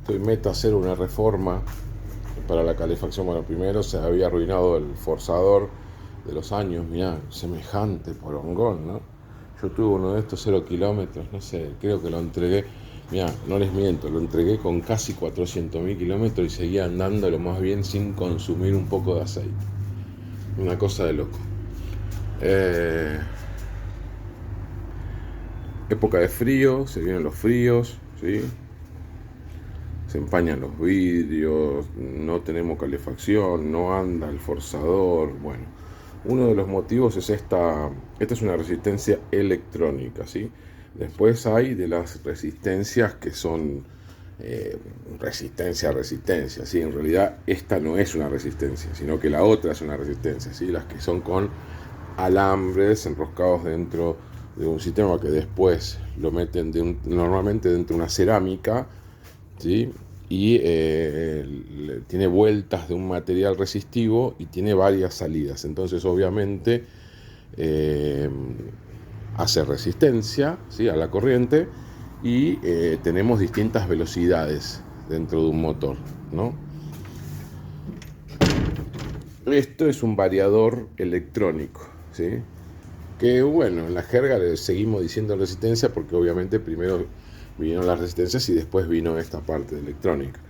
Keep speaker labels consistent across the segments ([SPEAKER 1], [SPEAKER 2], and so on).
[SPEAKER 1] estoy meta a hacer una reforma para la calefacción. Bueno, primero se había arruinado el forzador de los años, mirá, semejante porongón, ¿no? Yo tuve uno de estos 0 kilómetros, no sé, creo que lo entregué, mirá, no les miento, lo entregué con casi 400.000 kilómetros y seguía andándolo más bien sin consumir un poco de aceite. Una cosa de loco. Época de frío, se vienen los fríos, ¿sí? Se empañan los vidrios, no tenemos calefacción, no anda el forzador. Bueno, uno de los motivos es esta es una resistencia electrónica, ¿sí? Después hay de las resistencias que son resistencia a resistencia, ¿sí? En realidad esta no es una resistencia, sino que la otra es una resistencia, ¿sí? Las que son con alambres enroscados dentro de un sistema que después lo meten normalmente dentro de una cerámica, ¿sí? Y tiene vueltas de un material resistivo y tiene varias salidas. Entonces, obviamente, hace resistencia, ¿sí?, a la corriente y tenemos distintas velocidades dentro de un motor, ¿no? Esto es un variador electrónico, ¿sí? Que bueno, en la jerga le seguimos diciendo resistencia porque obviamente primero vinieron las resistencias y después vino esta parte de electrónica.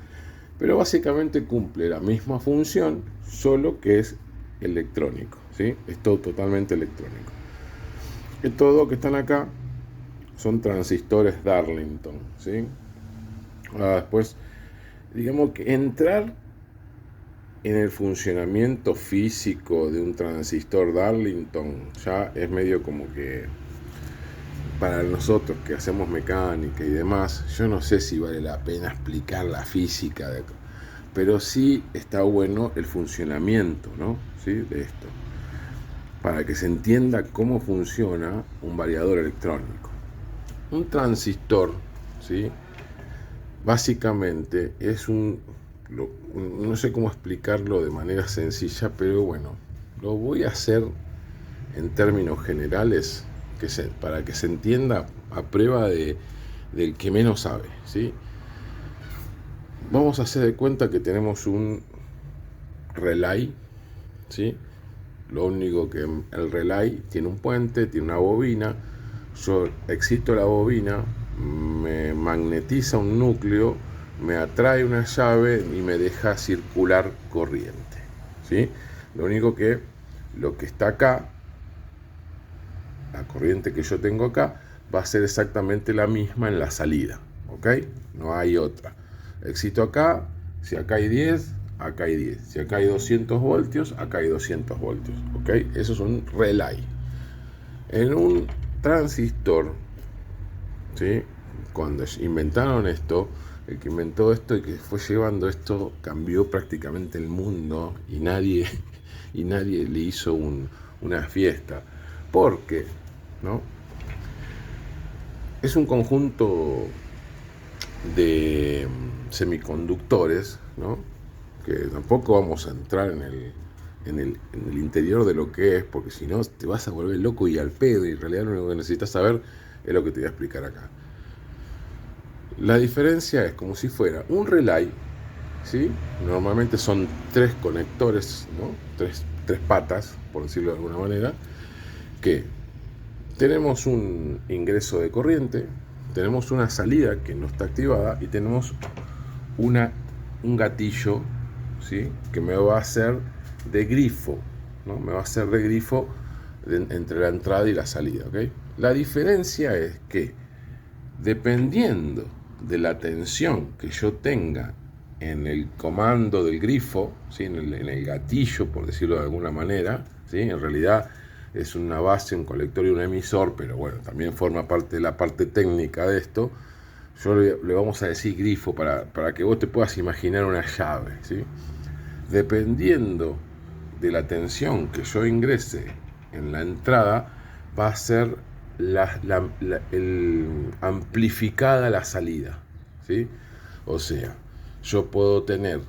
[SPEAKER 1] Pero básicamente cumple la misma función, solo que es electrónico, ¿sí? Es todo totalmente electrónico. Y todo lo que están acá son transistores Darlington, ¿sí? Después, digamos que entrar en el funcionamiento físico de un transistor Darlington ya es medio como que para nosotros que hacemos mecánica y demás, yo no sé si vale la pena explicar la física, pero sí está bueno el funcionamiento, ¿no?, ¿sí?, de esto, para que se entienda cómo funciona un variador electrónico. Un transistor, ¿sí?, básicamente es no sé cómo explicarlo de manera sencilla, pero bueno, lo voy a hacer en términos generales para que se entienda a prueba del que menos sabe, ¿sí? Vamos a hacer de cuenta que tenemos un relay, ¿sí? Lo único que el relay tiene un puente, tiene una bobina. Yo excito la bobina, me magnetiza un núcleo, me atrae una llave y me deja circular corriente, ¿sí? Lo que está acá, la corriente que yo tengo acá, va a ser exactamente la misma en la salida, ¿ok? No hay otra. Excito acá, si acá hay 10, acá hay 10. Si acá hay 200 voltios, acá hay 200 voltios, ¿ok? Eso es un relay. En un transistor, ¿sí?, cuando inventaron esto, el que inventó esto y que fue llevando esto cambió prácticamente el mundo y nadie le hizo una fiesta. Porque, ¿no?, es un conjunto de semiconductores, ¿no?, que tampoco vamos a entrar en el interior de lo que es, porque si no te vas a volver loco y al pedo, y en realidad lo único que necesitas saber es lo que te voy a explicar acá. La diferencia es como si fuera un relay, ¿sí? Normalmente son 3 conectores, ¿no?, tres patas, por decirlo de alguna manera, que tenemos un ingreso de corriente, tenemos una salida que no está activada y tenemos un gatillo, ¿sí?, que me va a hacer de grifo, ¿no? Me va a hacer de grifo entre la entrada y la salida, ¿ok? La diferencia es que dependiendo de la tensión que yo tenga en el comando del grifo, ¿sí?, en el gatillo, por decirlo de alguna manera, ¿sí?, en realidad es una base, un colector y un emisor, pero bueno, también forma parte de la parte técnica de esto. Yo le vamos a decir grifo para que vos te puedas imaginar una llave, ¿sí? Dependiendo de la tensión que yo ingrese en la entrada, va a ser amplificada la salida, ¿sí? O sea, yo puedo tener,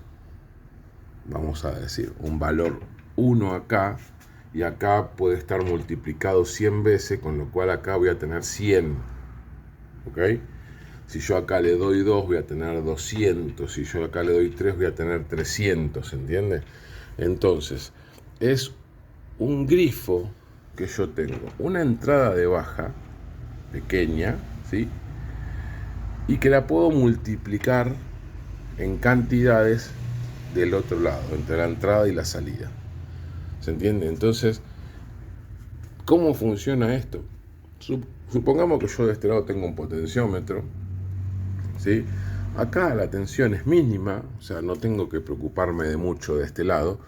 [SPEAKER 1] vamos a decir, un valor 1 acá, y acá puede estar multiplicado 100 veces, con lo cual acá voy a tener 100, ¿ok? Si yo acá le doy 2 voy a tener 200. Si yo acá le doy 3 voy a tener 300, ¿entiendes? Entonces, es un grifo que yo tengo. Una entrada de baja pequeña, ¿sí? Y que la puedo multiplicar en cantidades del otro lado, entre la entrada y la salida. ¿Se entiende? Entonces, ¿cómo funciona esto? Supongamos que yo de este lado tengo un potenciómetro, ¿sí? Acá la tensión es mínima, o sea, no tengo que preocuparme de mucho de este lado.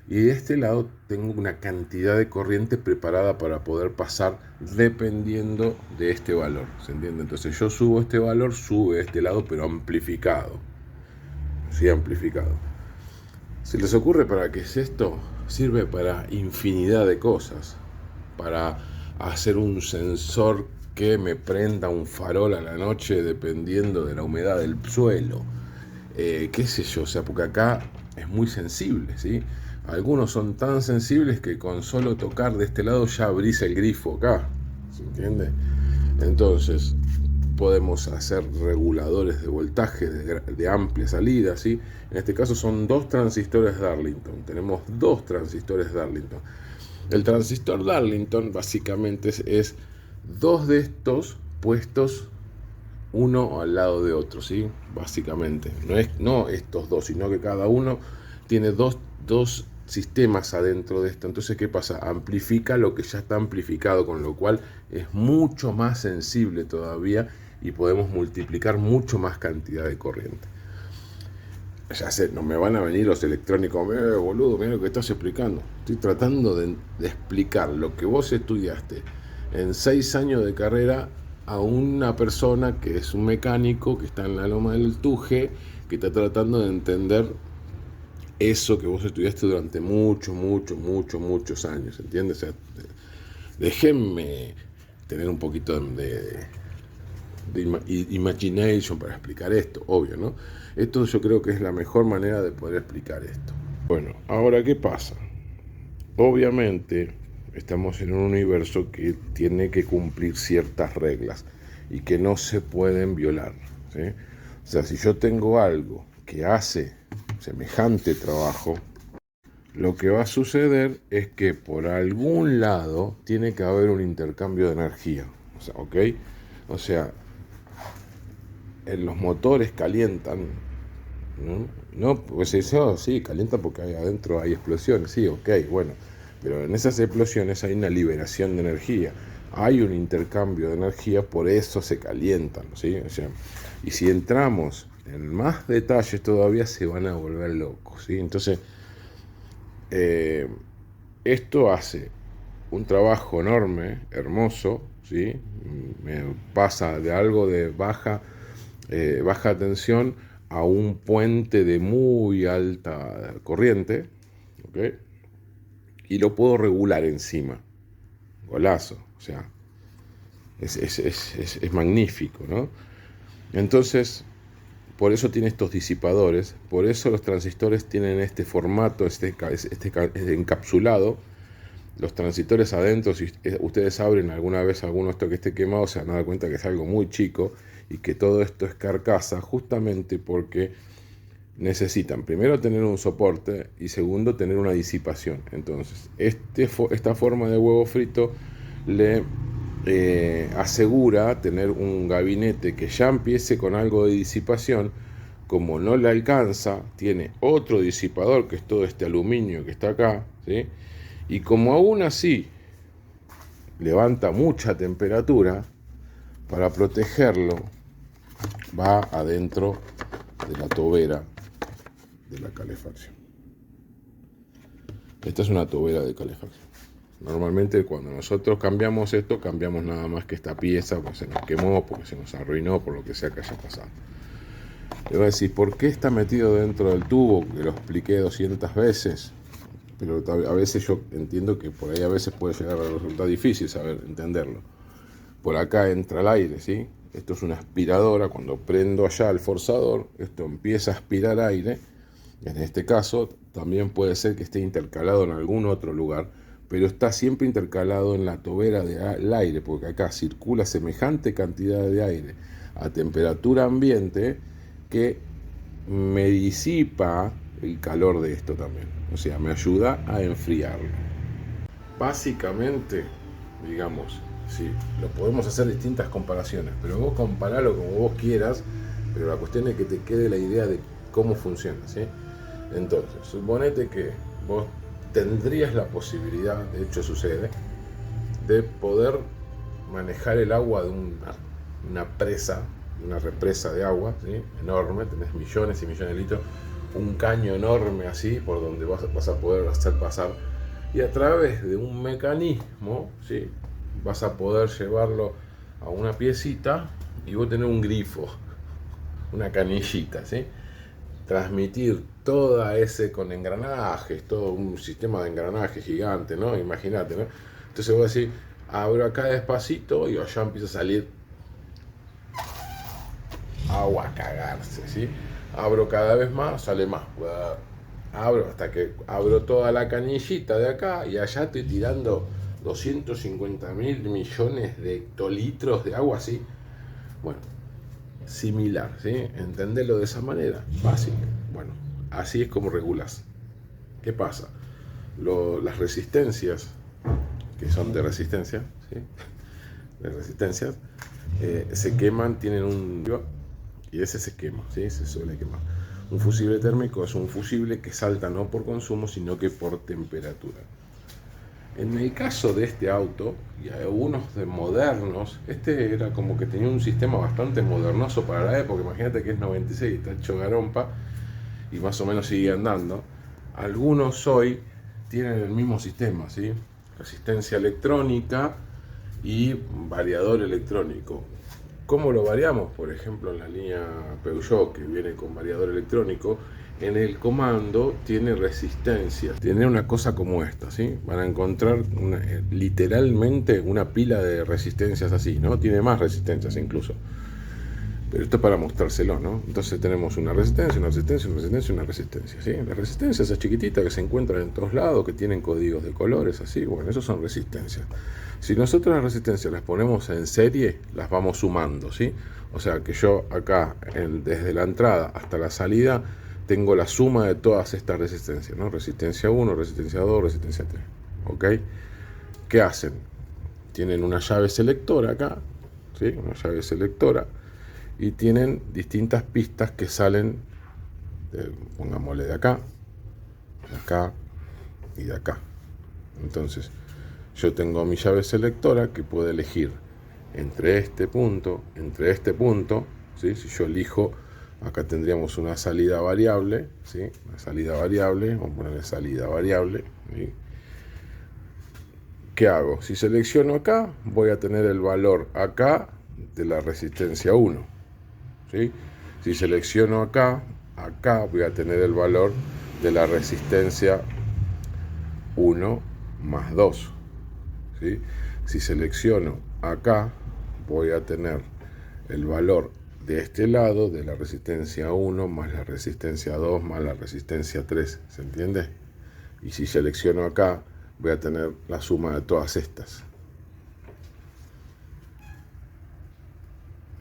[SPEAKER 1] Y de este lado tengo una cantidad de corriente preparada para poder pasar dependiendo de este valor. ¿Se entiende? Entonces yo subo este valor, sube este lado, pero amplificado. Sí, amplificado. ¿Se les ocurre para qué es esto? Sirve para infinidad de cosas. Para hacer un sensor que me prenda un farol a la noche dependiendo de la humedad del suelo. Qué sé yo, o sea, porque acá es muy sensible, ¿sí? Algunos son tan sensibles que con solo tocar de este lado ya abrís el grifo acá, ¿se entiende? Entonces, podemos hacer reguladores de voltaje de amplia salida, ¿sí? En este caso son 2 transistores Darlington, tenemos 2 transistores Darlington. El transistor Darlington básicamente es 2 de estos puestos uno al lado de otro, ¿sí? Básicamente. No estos 2, sino que cada uno tiene dos sistemas adentro de esto. Entonces, ¿qué pasa? Amplifica lo que ya está amplificado, con lo cual es mucho más sensible todavía y podemos multiplicar mucho más cantidad de corriente. Ya sé, no me van a venir los electrónicos, boludo, mira lo que estás explicando. Estoy tratando de explicar lo que vos estudiaste en 6 años de carrera a una persona que es un mecánico, que está en la loma del Tuje, que está tratando de entender eso que vos estudiaste durante muchos años, ¿entiendes? O sea, déjenme tener un poquito de imagination para explicar esto, obvio, ¿no? Esto yo creo que es la mejor manera de poder explicar esto. Bueno, ahora, ¿qué pasa? Obviamente estamos en un universo que tiene que cumplir ciertas reglas y que no se pueden violar, ¿sí? O sea, si yo tengo algo que hace semejante trabajo, lo que va a suceder es que por algún lado tiene que haber un intercambio de energía, o sea, ¿ok? O sea, los motores calientan, ¿no? No, pues eso sí, calientan porque ahí adentro hay explosiones, sí, ok, bueno, pero en esas explosiones hay una liberación de energía, hay un intercambio de energía, por eso se calientan, ¿sí? O sea, y si entramos en más detalles todavía se van a volver locos, ¿sí? Entonces, esto hace un trabajo enorme, hermoso, ¿sí? Me pasa de algo de baja tensión a un puente de muy alta corriente, ¿ok? Y lo puedo regular encima. Golazo, o sea, es magnífico, ¿no? Entonces, por eso tiene estos disipadores, por eso los transistores tienen este formato, este encapsulado. Los transistores adentro, si ustedes abren alguna vez alguno de estos que esté quemado, se van a dar cuenta que es algo muy chico y que todo esto es carcasa, justamente porque necesitan primero tener un soporte y segundo tener una disipación. Entonces, esta forma de huevo frito le asegura tener un gabinete que ya empiece con algo de disipación. Como no le alcanza, tiene otro disipador, que es todo este aluminio que está acá, ¿sí? Y como aún así levanta mucha temperatura, para protegerlo va adentro de la tobera de la calefacción. Esta es una tobera de calefacción. Normalmente cuando nosotros cambiamos esto, cambiamos nada más que esta pieza, porque se nos quemó, porque se nos arruinó, por lo que sea que haya pasado. Le voy a decir, ¿por qué está metido dentro del tubo? Que lo expliqué 200 veces. Pero a veces yo entiendo que por ahí a veces puede llegar a resultar difícil saber entenderlo. Por acá entra el aire, ¿sí? Esto es una aspiradora. Cuando prendo allá el forzador, esto empieza a aspirar aire. En este caso, también puede ser que esté intercalado en algún otro lugar, pero está siempre intercalado en la tobera del aire, porque acá circula semejante cantidad de aire a temperatura ambiente que me disipa el calor de esto también. O sea, me ayuda a enfriarlo. Básicamente, digamos, sí, lo podemos hacer distintas comparaciones, pero vos comparalo como vos quieras, pero la cuestión es que te quede la idea de cómo funciona, ¿sí? Entonces, suponete que vos tendrías la posibilidad, de hecho sucede, de poder manejar el agua de una presa, una represa de agua, ¿sí? Enorme, tenés millones y millones de litros, un caño enorme así por donde vas a poder hacer pasar, y a través de un mecanismo, ¿sí? Vas a poder llevarlo a una piecita y vos tenés un grifo, una canillita, ¿sí? Transmitir toda ese con engranajes, todo un sistema de engranajes gigante, ¿no? Imagínate, ¿no? Entonces vos decís, abro acá despacito y allá empieza a salir agua a cagarse, ¿sí? Abro cada vez más, sale más. Abro hasta que abro toda la canillita de acá y allá estoy tirando 250.000 millones de hectolitros de agua, ¿sí? Bueno, similar, ¿sí? Entenderlo de esa manera, fácil. Bueno, así es como regulas. ¿Qué pasa? Las resistencias, que son de resistencia, ¿sí? De resistencias, se queman, tienen un... y ese se quema, ¿sí? Se suele quemar. Un fusible térmico es un fusible que salta no por consumo, sino que por temperatura. En el caso de este auto, y algunos de modernos, este era como que tenía un sistema bastante modernoso para la época. Imagínate que es 96, está hecho garompa y más o menos sigue andando. Algunos hoy tienen el mismo sistema, ¿sí? Resistencia electrónica y variador electrónico. ¿Cómo lo variamos? Por ejemplo, en la línea Peugeot, que viene con variador electrónico, en el comando tiene resistencia. Tiene una cosa como esta, ¿sí? Van a encontrar literalmente una pila de resistencias así, ¿no? Tiene más resistencias incluso. Pero esto es para mostrárselo, ¿no? Entonces tenemos una resistencia, una resistencia, una resistencia, una resistencia, ¿sí? Las resistencias esas chiquititas que se encuentran en todos lados, que tienen códigos de colores así, bueno, esos son resistencias. Si nosotros las resistencias las ponemos en serie, las vamos sumando, ¿sí? O sea que yo acá, desde la entrada hasta la salida, tengo la suma de todas estas resistencias, ¿no? Resistencia 1, resistencia 2, resistencia 3, ¿ok? ¿Qué hacen? Tienen una llave selectora acá, ¿sí? Una llave selectora. Y tienen distintas pistas que salen, pongámosle de acá y de acá. Entonces, yo tengo mi llave selectora que puede elegir entre este punto, ¿sí? Si yo elijo, acá tendríamos una salida variable, ¿sí? Una salida variable, vamos a ponerle salida variable, ¿sí? ¿Qué hago? Si selecciono acá, voy a tener el valor acá de la resistencia 1. ¿Sí? Si selecciono acá voy a tener el valor de la resistencia 1 más 2. ¿Sí? Si selecciono acá, voy a tener el valor de este lado de la resistencia 1 más la resistencia 2 más la resistencia 3. ¿Se entiende? Y si selecciono acá, voy a tener la suma de todas estas.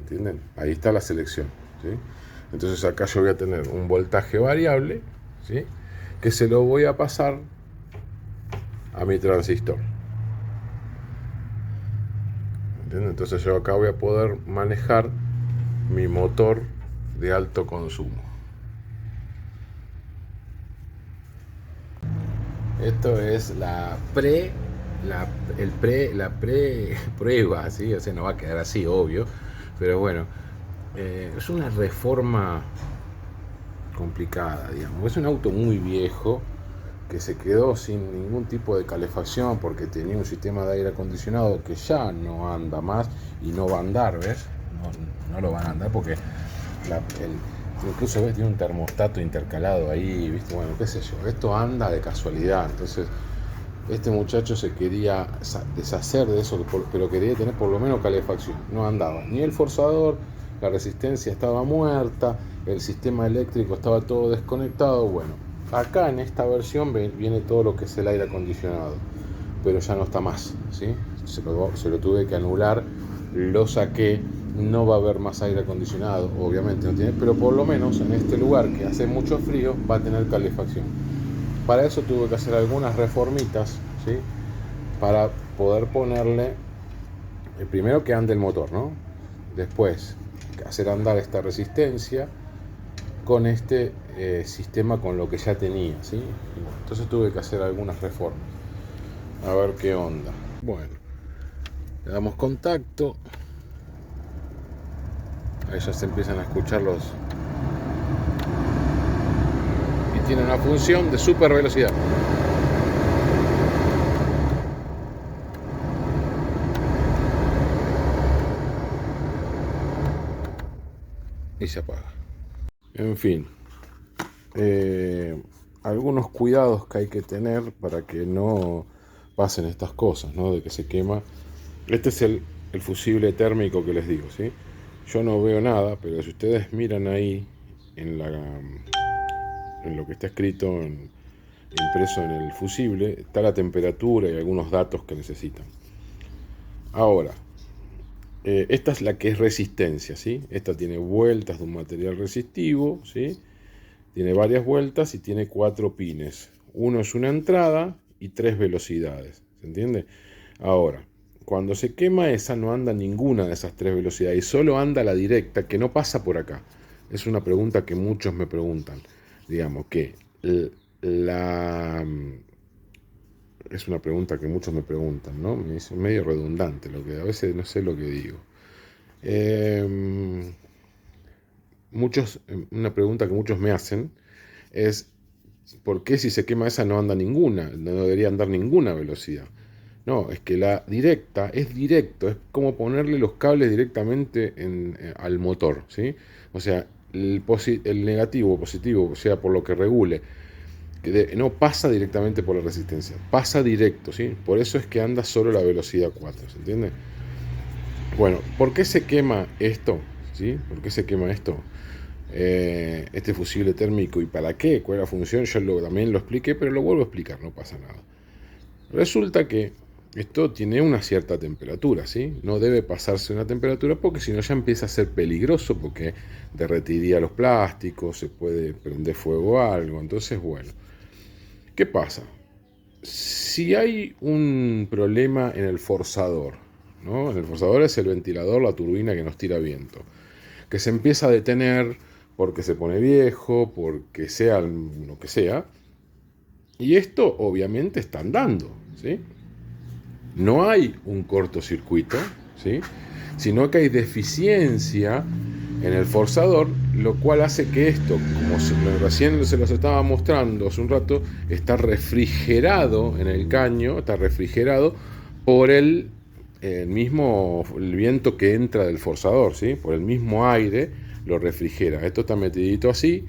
[SPEAKER 1] ¿Entienden? Ahí está la selección, ¿sí? Entonces acá yo voy a tener un voltaje variable, ¿sí? Que se lo voy a pasar a mi transistor. ¿Entienden? Entonces yo acá voy a poder manejar mi motor de alto consumo. Esto es la pre-prueba, ¿sí? O sea, no va a quedar así, obvio. Pero bueno, es una reforma complicada, digamos. Es un auto muy viejo que se quedó sin ningún tipo de calefacción porque tenía un sistema de aire acondicionado que ya no anda más y no va a andar, ¿ves? No lo van a andar porque incluso ves, tiene un termostato intercalado ahí, ¿viste? Bueno, qué sé yo, esto anda de casualidad. Entonces este muchacho se quería deshacer de eso, pero quería tener por lo menos calefacción. No andaba ni el forzador, la resistencia estaba muerta, el sistema eléctrico estaba todo desconectado. Bueno, acá en esta versión viene todo lo que es el aire acondicionado, pero ya no está más, ¿sí? Se lo tuve que anular, lo saqué no va a haber más aire acondicionado, obviamente no tiene, pero por lo menos en este lugar que hace mucho frío va a tener calefacción. Para eso tuve que hacer algunas reformitas, ¿sí? Para poder ponerle, primero que ande el motor, ¿no? Después hacer andar esta resistencia con este sistema con lo que ya tenía, ¿sí? Entonces tuve que hacer algunas reformas. A ver qué onda. Bueno, le damos contacto. Ahí ya se empiezan a escuchar los... Y tiene una función de super velocidad. Y se apaga. En fin, algunos cuidados que hay que tener para que no pasen estas cosas, ¿no? De que se quema. Este es el fusible térmico que les digo, ¿sí? Yo no veo nada, pero si ustedes miran ahí en lo que está escrito impreso en el fusible, está la temperatura y algunos datos que necesitan. Ahora, esta es la que es resistencia, ¿sí? Esta tiene vueltas de un material resistivo, ¿sí? Tiene varias vueltas y tiene 4 pines. Uno es una entrada y 3 velocidades, ¿se entiende? Ahora, cuando se quema esa no anda ninguna de esas 3 velocidades y solo anda la directa que no pasa por acá. Es una pregunta que muchos me preguntan. Digamos que es una pregunta que muchos me preguntan, ¿no? Es medio redundante, lo que a veces no sé lo que digo. Una pregunta que muchos me hacen es ¿por qué si se quema esa no anda ninguna? No debería andar ninguna velocidad. No, es que la directa es directo, es como ponerle los cables directamente al motor, ¿sí? O sea, el negativo o positivo, o sea, por lo que regule, no pasa directamente por la resistencia, pasa directo, ¿sí? Por eso es que anda solo la velocidad 4, ¿se entiende? Bueno, ¿por qué se quema esto? ¿Sí? ¿Por qué se quema esto? Este fusible térmico y para qué, cuál es la función, yo también lo expliqué, pero lo vuelvo a explicar, no pasa nada. Resulta que esto tiene una cierta temperatura, ¿sí? No debe pasarse una temperatura porque si no ya empieza a ser peligroso porque derretiría los plásticos, se puede prender fuego a algo, entonces bueno. ¿Qué pasa? Si hay un problema en el forzador, ¿no? El forzador es el ventilador, la turbina que nos tira viento, que se empieza a detener porque se pone viejo, porque sea lo que sea, y esto obviamente está andando, ¿sí? No hay un cortocircuito, ¿sí? Sino que hay deficiencia en el forzador, lo cual hace que esto, como recién se los estaba mostrando hace un rato, está refrigerado en el caño, está refrigerado por el viento que entra del forzador, ¿sí? Por el mismo aire lo refrigera. Esto está metidito así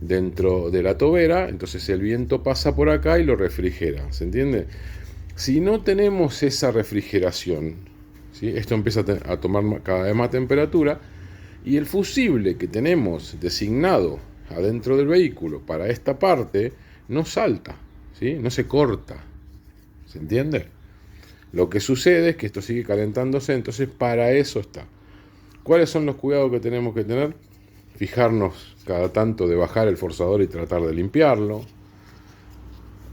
[SPEAKER 1] dentro de la tobera, entonces el viento pasa por acá y lo refrigera, ¿se entiende? Si no tenemos esa refrigeración, ¿sí? Esto empieza a tomar cada vez más temperatura y el fusible que tenemos designado adentro del vehículo para esta parte no salta, ¿sí? No se corta, ¿se entiende? Lo que sucede es que esto sigue calentándose, entonces para eso está. ¿Cuáles son los cuidados que tenemos que tener? Fijarnos cada tanto de bajar el forzador y tratar de limpiarlo.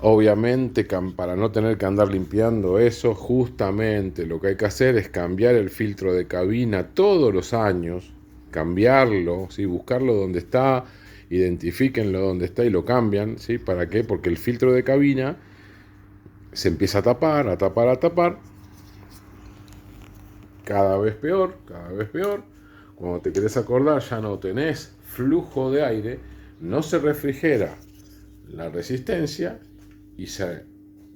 [SPEAKER 1] Obviamente, para no tener que andar limpiando eso, justamente lo que hay que hacer es cambiar el filtro de cabina todos los años, cambiarlo, ¿sí? Buscarlo donde está, identifíquenlo donde está y lo cambian, ¿sí? ¿Para qué? Porque el filtro de cabina se empieza a tapar, a tapar, a tapar, cada vez peor, cada vez peor. Cuando te querés acordar ya no tenés flujo de aire, no se refrigera la resistencia y se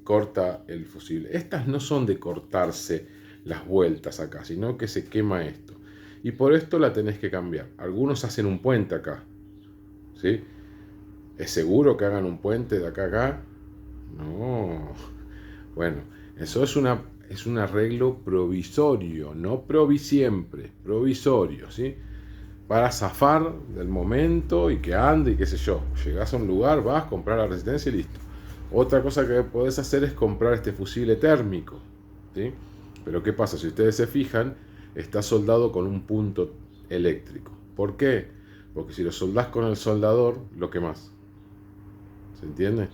[SPEAKER 1] corta el fusible. Estas no son de cortarse las vueltas acá, sino que se quema esto. Y por esto la tenés que cambiar. Algunos hacen un puente acá, ¿sí? ¿Es seguro que hagan un puente de acá a acá? No. Bueno, eso es un arreglo provisorio, no provisiempre, provisorio, ¿sí? Para zafar del momento y que ande y qué sé yo. Llegás a un lugar, vas, comprar la resistencia y listo. Otra cosa que podés hacer es comprar este fusible térmico, ¿sí? Pero ¿qué pasa? Si ustedes se fijan, está soldado con un punto eléctrico. ¿Por qué? Porque si lo soldás con el soldador, lo quemás. ¿Se entiende?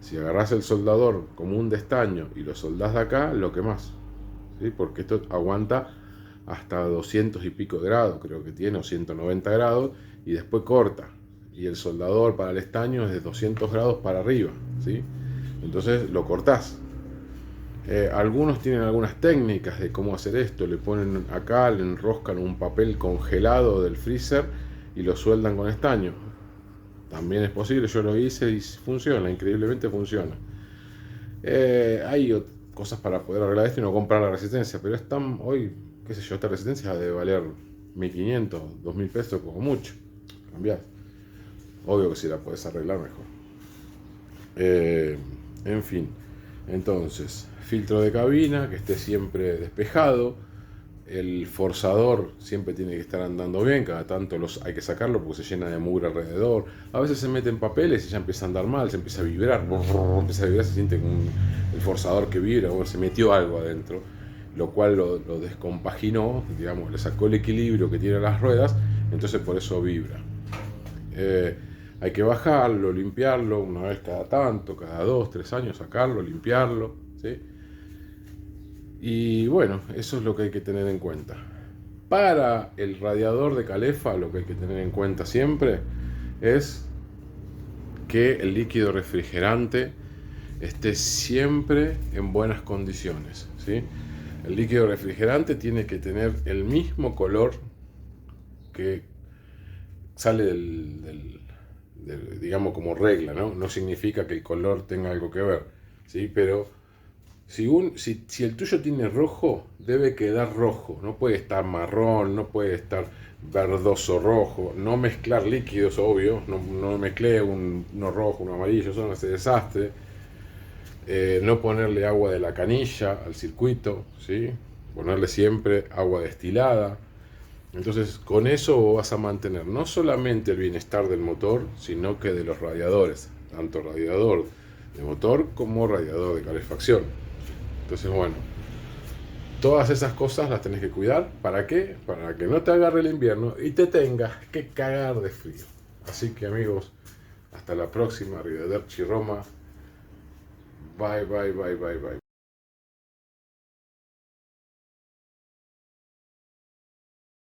[SPEAKER 1] Si agarrás el soldador como un de estaño y lo soldás de acá, lo quemás. ¿Sí? Porque esto aguanta hasta 200 y pico grados, creo que tiene, o 190 grados, y después corta. Y el soldador para el estaño es de 200 grados para arriba, ¿sí? Entonces lo cortás. Algunos tienen algunas técnicas de cómo hacer esto. Le ponen acá, le enroscan un papel congelado del freezer y lo sueldan con estaño. También es posible, yo lo hice y funciona, increíblemente funciona. Hay cosas para poder arreglar esto y no comprar la resistencia, pero están hoy, qué sé yo, esta resistencia debe valer 1.500, 2.000 pesos como mucho. Cambiar. Obvio que si la puedes arreglar mejor. En fin, entonces, filtro de cabina que esté siempre despejado. El forzador siempre tiene que estar andando bien, cada tanto hay que sacarlo porque se llena de mugre alrededor. A veces se meten papeles y ya empieza a andar mal, se empieza a vibrar, se siente como el forzador que vibra, o se metió algo adentro, lo cual lo descompaginó, digamos, le sacó el equilibrio que tiene las ruedas, entonces por eso vibra. Hay que bajarlo, limpiarlo una vez cada tanto, cada 2, 3 años, sacarlo, limpiarlo, ¿sí? Y bueno, eso es lo que hay que tener en cuenta. Para el radiador de calefa, lo que hay que tener en cuenta siempre es que el líquido refrigerante esté siempre en buenas condiciones, ¿sí? El líquido refrigerante tiene que tener el mismo color que sale digamos, como regla, ¿no? No significa que el color tenga algo que ver, ¿sí? Pero si el tuyo tiene rojo, debe quedar rojo. No puede estar marrón, no puede estar verdoso rojo. No mezclar líquidos, obvio. No mezclé uno rojo, uno amarillo, eso no hace desastre. No ponerle agua de la canilla al circuito, ¿sí? Ponerle siempre agua destilada. Entonces, con eso vas a mantener no solamente el bienestar del motor, sino que de los radiadores, tanto radiador de motor como radiador de calefacción. Entonces, bueno, todas esas cosas las tenés que cuidar. ¿Para qué? Para que no te agarre el invierno y te tengas que cagar de frío. Así que, amigos, hasta la próxima. Arrivederci Roma. Bye, bye, bye, bye, bye.